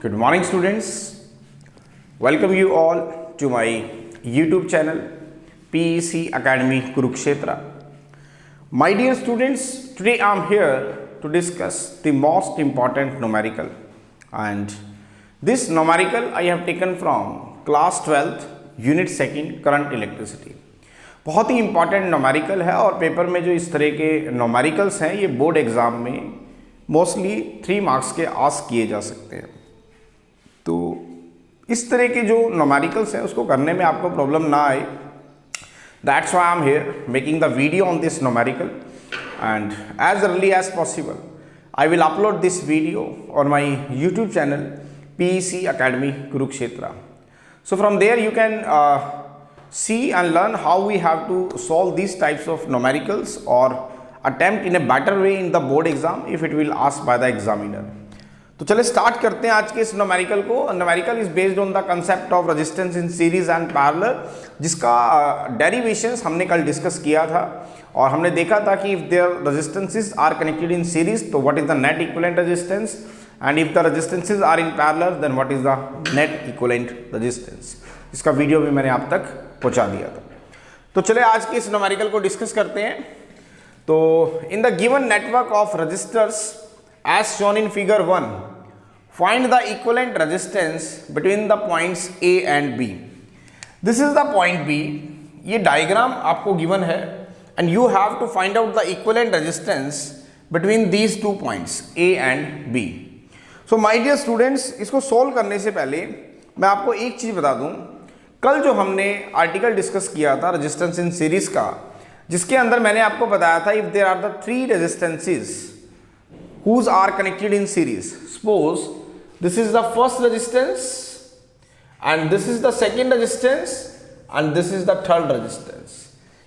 Good morning students, welcome you all to my YouTube channel PEC Academy Kurukshetra. My dear students, today I am here to discuss the most important numerical, and this numerical I have taken from class 12th unit 2nd current electricity. बहुत ही important numerical है और paper में जो इस तरह के numericals हैं ये बोर्ड एग्ज़ाम में मोस्टली 3 मार्क्स के आस्क किए जा सकते हैं। तो इस तरह के जो नोमेरिकल्स हैं उसको करने में आपको प्रॉब्लम ना आए, that's why I am here making the video on this numerical, and as early as possible I will upload this video on my YouTube channel PEC Academy Kurukshetra. So from there you can see and learn how we have to solve these types of numericals or attempt in a better way in the board exam if it will asked by the examiner. तो चलिए start करते हैं आज के इस numerical को। Numerical is based on the concept of resistance in series and parallel, जिसका derivations हमने कल डिस्कस किया था और हमने देखा था कि if there resistances are connected in series तो what is the net equivalent resistance, and if the resistances are in parallel then what is the net equivalent resistance. इसका वीडियो भी मैंने आप तक पहुंचा दिया था। तो चले आज के इस न्यूमेरिकल को डिस्कस करते हैं। तो in the given network of resistors as shown in figure 1, find the equivalent resistance between the points A and B. This is the point B. ये डायग्राम आपको गिवन है and you have to find out the equivalent resistance between these two points A and B. So my dear students, इसको solve करने से पहले मैं आपको एक चीज़ बता दूं। कल जो हमने आर्टिकल डिस्कस किया था रेजिस्टेंस इन सीरीज का, जिसके अंदर मैंने आपको बताया था if there are the 3 resistances whose are connected in series. Suppose this is the first resistance and this is the second resistance and this is the third resistance.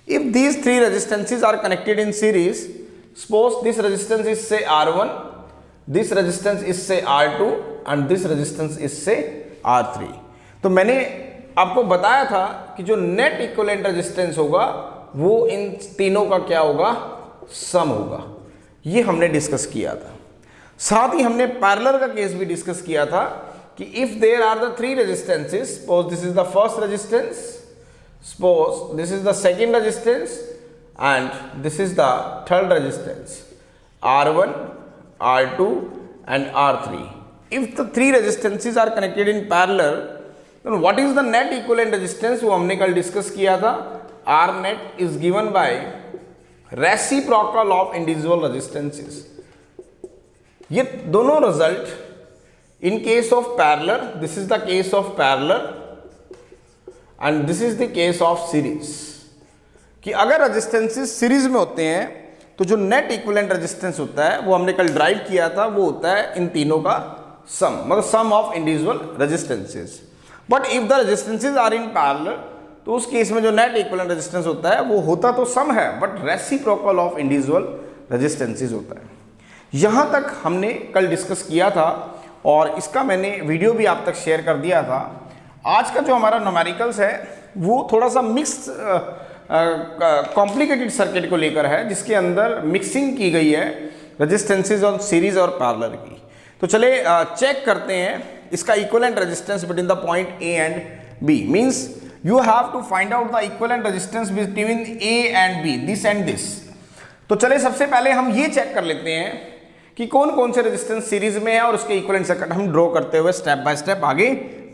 If these 3 resistances are connected in series, suppose this resistance is say R1, this resistance is say R2 and this resistance is say R3. तो मैंने आपको बताया था कि जो net equivalent resistance होगा वो इन तीनों का क्या होगा, सम होगा। ये हमने डिस्कस किया था। साथ ही हमने पैरेलल का केस भी डिस्कस किया था कि if there are the 3 resistances, suppose this is the first resistance, suppose this is the second resistance and this is the third resistance R1, R2 and R3. If the 3 resistances are connected in parallel then what is the net equivalent resistance, वो हमने कल discuss किया था। R net is given by reciprocal of individual resistances. ये दोनों result in case of parallel, this is the case of parallel and this is the case of series, कि अगर resistances series में होते हैं तो जो नेट इक्विवेलेंट रेजिस्टेंस होता है वो हमने कल ड्राइव किया था, वो होता है इन तीनों का सम, मतलब sum of individual resistances. But if the resistances are in parallel तो उस केस में जो नेट इक्विवेलेंट रेजिस्टेंस होता है वो होता तो सम है but reciprocal of individual resistances होता है। यहाँ तक हमने कल डिस्कस किया था और इसका मैंने वीडियो भी आप तक शेयर कर दिया था। आज का जो हमारा न्यूमेरिकल्स है वो थोड़ा सा मिक्स कॉम्प्लिकेटेड सर्किट को लेकर है, जिसके अंदर मिक्सिंग की गई है रेजिस्टेंसेस ऑन सीरीज और पैरेलल की। तो चले चेक करते हैं इसका equivalent resistance between the point A and B। Means you have to find out the equivalent resistance between A and B, this and this. तो चले सबसे पहले हम ये चेक कर लेते हैं कि कौन कौन से रेजिस्टेंस सीरीज में है और उसके इक्विवेलेंट सर्किट हम ड्रॉ करते हुए स्टेप बाय स्टेप आगे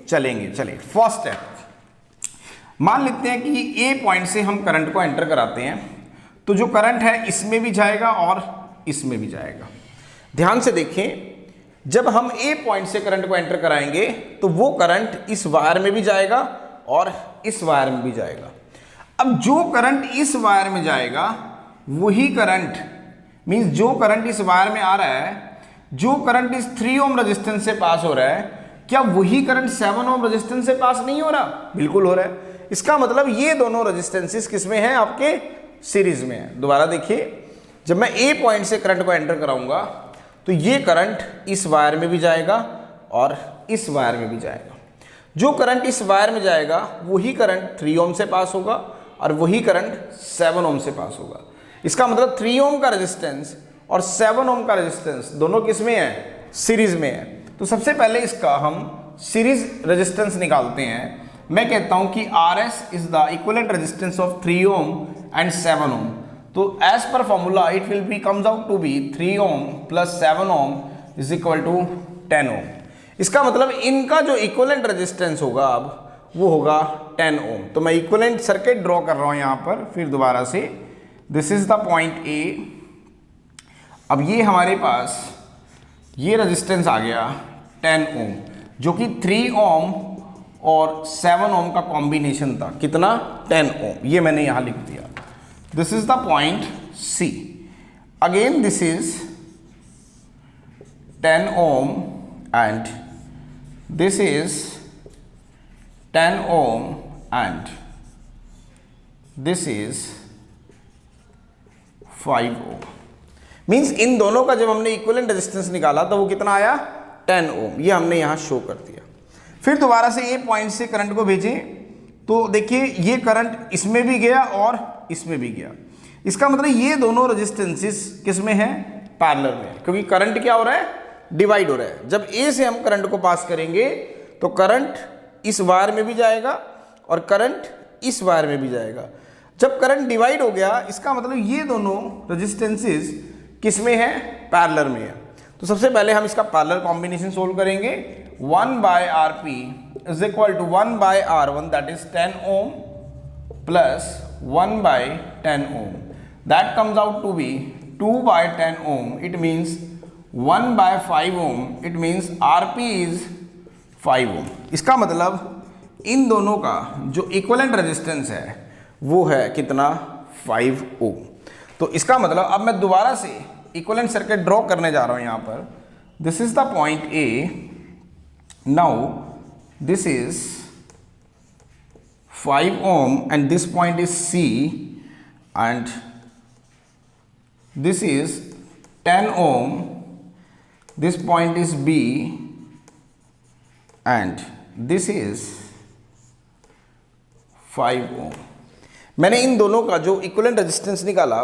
चलेंगे। चलिए फर्स्ट स्टेप मान लेते हैं कि A पॉइंट से हम करंट को एंटर कराते हैं, तो जो करंट है इसमें भी जाएगा और इसमें भी जाएगा। ध्यान से देखें, जब हम A पॉइंट से करंट को एंटर कराएंगे तो वो करंट इस वायर में भी जाएगा और इस वायर में भी जाएगा। अब जो करंट इस वायर में जाएगा वही करंट, मींस जो करंट इस वायर में आ रहा है, जो करंट इस 3 ओम रेजिस्टेंस से पास हो रहा है, क्या वही करंट 7 ओम रेजिस्टेंस से पास नहीं हो रहा? बिल्कुल हो रहा है। इसका मतलब ये दोनों रेजिस्टेंसेस किसमें हैं, आपके सीरीज में है। दोबारा देखिए, जब मैं A पॉइंट से करंट को एंटर कराऊंगा तो ये करंट इस वायर में भी जाएगा और इस वायर में भी जाएगा। जो करंट इस वायर में जाएगा वही करंट 3 ओम से पास होगा और वही करंट 7 ओम से पास होगा। इसका मतलब 3 ओम का रेजिस्टेंस और 7 ओम का रेजिस्टेंस दोनों किस में है, सीरीज में है। तो सबसे पहले इसका हम सीरीज रेजिस्टेंस निकालते हैं। मैं कहता हूं कि RS is the equivalent resistance of 3 ohm and 7 ohm. तो as per formula it will be comes out to be 3 ohm plus 7 ohm is equal to 10 ohm. इसका मतलब इनका जो इक्विवेलेंट रेजिस्टेंस होगा अब वो होगा 10 ओम। तो मैं इक्विवेलेंट सर्किट ड्रॉ कर रहा हूं यहां पर फिर दोबारा से। This is the point A। अब ये हमारे पास ये रेजिस्टेंस आ गया 10 ओम, जो कि 3 ओम और 7 ओम का कॉम्बिनेशन था। कितना? 10 ओम। ये मैंने यहां लिख दिया। This is the point C। Again this is 10 ohm and this is 10 ohm and this is 5 ohm। Means इन दोनों का जब हमने इक्विवेलेंट रेजिस्टेंस निकाला तो वो कितना आया? 10 ओम। ये हमने यहां शो कर दिया। फिर दोबारा से ये पॉइंट से करंट को भेजें तो देखिए ये करंट इसमें भी गया और इसमें भी गया। इसका मतलब ये दोनों रेजिस्टेंसेस किस में है? पैरेलल में, क्योंकि करंट क्या हो रहा है? डिवाइड हो रहा है। जब A से हम करंट को पास करेंगे तो करंट इस वायर में भी जाएगा और करंट इस वायर में भी जाएगा। जब करंट डिवाइड हो गया इसका मतलब ये दोनों रेजिस्टेंसेस किस में है? पैरेलल में है। तो सबसे पहले हम इसका पैरेलल कॉम्बिनेशन सोल्व करेंगे। 1/Rp is equal to 1/R1 that is 10 ohm plus 1/10 ohm that comes out to be 2/10 ohm. It means 1/5 ohm. It means Rp is 5 ohm. इसका मतलब इन दोनों का जो इक्विवेलेंट रेजिस्टेंस है वो है कितना? 5 ओम। तो इसका मतलब अब मैं दोबारा से इक्विवेलेंट सर्किट ड्रॉ करने जा रहा हूं यहां पर। This is the point A। Now this is 5 ohm and this point is C and this is 10 ohm, this point is B and this is 5 ohm। मैंने इन दोनों का जो इक्विवेलेंट रेजिस्टेंस निकाला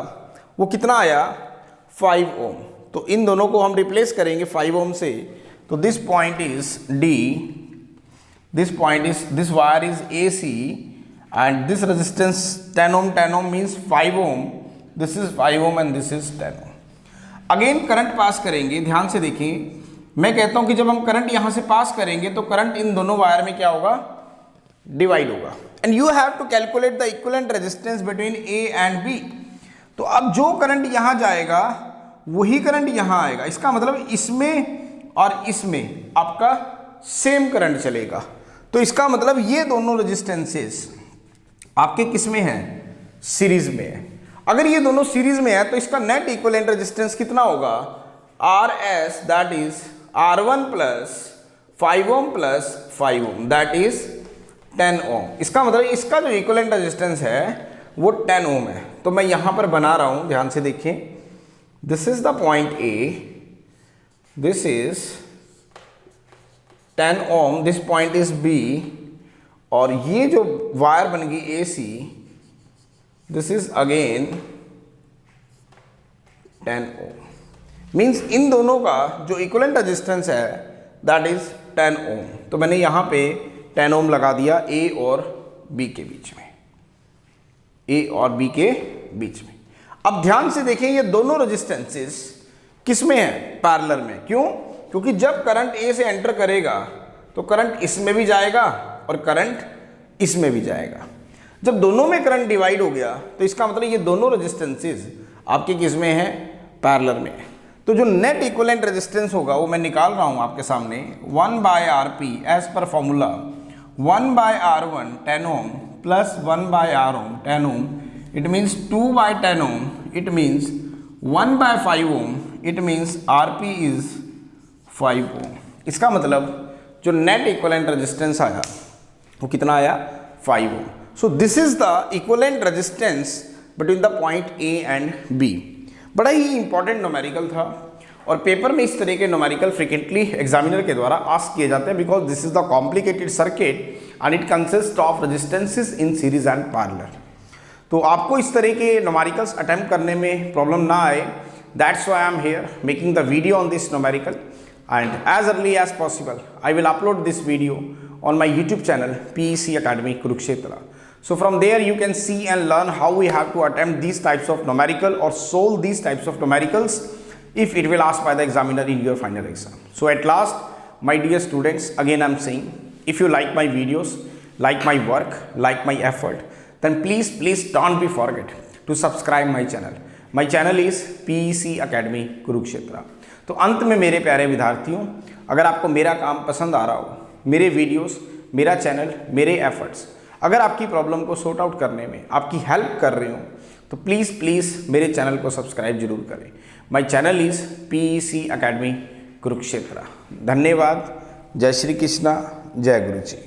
वो कितना आया? 5 ओम। तो इन दोनों को हम रिप्लेस करेंगे 5 ओम से। तो this point is D, this point is, this wire is AC and this resistance 10 ohm, 10 ohm means 5 ohm, this is 5 ohm and this is 10 ohm। Again current pass करेंगे। ध्यान से देखिए, मैं कहता हूं कि जब हम करंट यहां से पास करेंगे तो करंट इन दोनों वायर में क्या होगा? डिवाइड होगा। And you have to calculate the equivalent resistance between A and B। तो अब जो करंट यहां जाएगा वही करंट यहां आएगा। इसका मतलब इसमें और इसमें आपका सेम करंट चलेगा। तो इसका मतलब ये दोनों रेजिस्टेंसेस आपके किस में है? सीरीज में है। अगर ये दोनों सीरीज में है तो इसका नेट इक्विवेलेंट रेजिस्टेंस कितना होगा? RS that is R1 plus 5 ohm plus 5 ohm that is 10 ohm. इसका मतलब इसका जो इक्विवेलेंट रेजिस्टेंस है वो 10 ओम है। तो मैं यहां पर बना रहा हूं, ध्यान से देखिए। This is the point A, this is 10 ohm, this point is B और ये जो वायर बन गई AC, this is again 10 ohm. Means इन दोनों का जो इक्विवेलेंट रेजिस्टेंस है दैट इज 10 ओम। तो मैंने यहां पे 10 ओम लगा दिया A और B के बीच में, A और B के बीच में। अब ध्यान से देखें, ये दोनों रेजिस्टेंसेस किस में है? पैरेलल में। क्यों? क्योंकि जब करंट A से एंटर करेगा तो करंट इसमें भी जाएगा और करंट इसमें भी जाएगा। जब दोनों में करंट डिवाइड हो गया तो इसका मतलब ये दोनों रेजिस्टेंसेस आपके किस में है? पैरेलल में। तो जो नेट इक्विवेलेंट रेजिस्टेंस होगा वो मैं निकाल रहा हूं आपके सामने। 1/Rp as per formula 1/R1 10 ohm plus 1/R ohm 10 ohm, it means 2/10 ohm, it means 1/5 ohm, it means Rp is 5 ohm. इसका मतलब जो नेट इक्विवेलेंट रेजिस्टेंस आया वो कितना आया? 5 ohm. So this is the equivalent resistance between the point A and B। बड़ा ही important numerical था और पेपर में इस तरह के न्यूमेरिकल फ्रिक्वेंटली एग्जामिनर के द्वारा आस्क किए जाते हैं because this is the complicated circuit and it consist of resistances in series and parallel. तो आपको इस तरह के न्यूमेरिकल्स अटेम्प्ट करने में प्रॉब्लम ना आए, that's why I am here making the video on this numerical and as early as possible I will upload this video on my YouTube channel PEC Academy Kurukshetra. So from there you can see and learn how we have to attempt these types of numerical or solve these types of numericals if it will asked by the examiner in your final exam. So at last, my dear students, again I am saying, if you like my videos, like my work, like my effort, then please don't be forget to subscribe my channel. My channel is PEC Academy Kurukshetra. तो अंत में मेरे प्यारे विद्यार्थियों, अगर आपको मेरा काम पसंद आ रहा हो, मेरे वीडियोस, मेरा चैनल, मेरे एफर्ट्स अगर आपकी प्रॉब्लम को सॉर्ट आउट करने में आपकी हेल्प कर रहे हो, तो प्लीज़ मेरे चैनल को सब्सक्राइब जरूर करें. My channel is PEC Academy Kurukshetra. धन्यवाद. जय श्री कृष्णा. जय गुरु जी.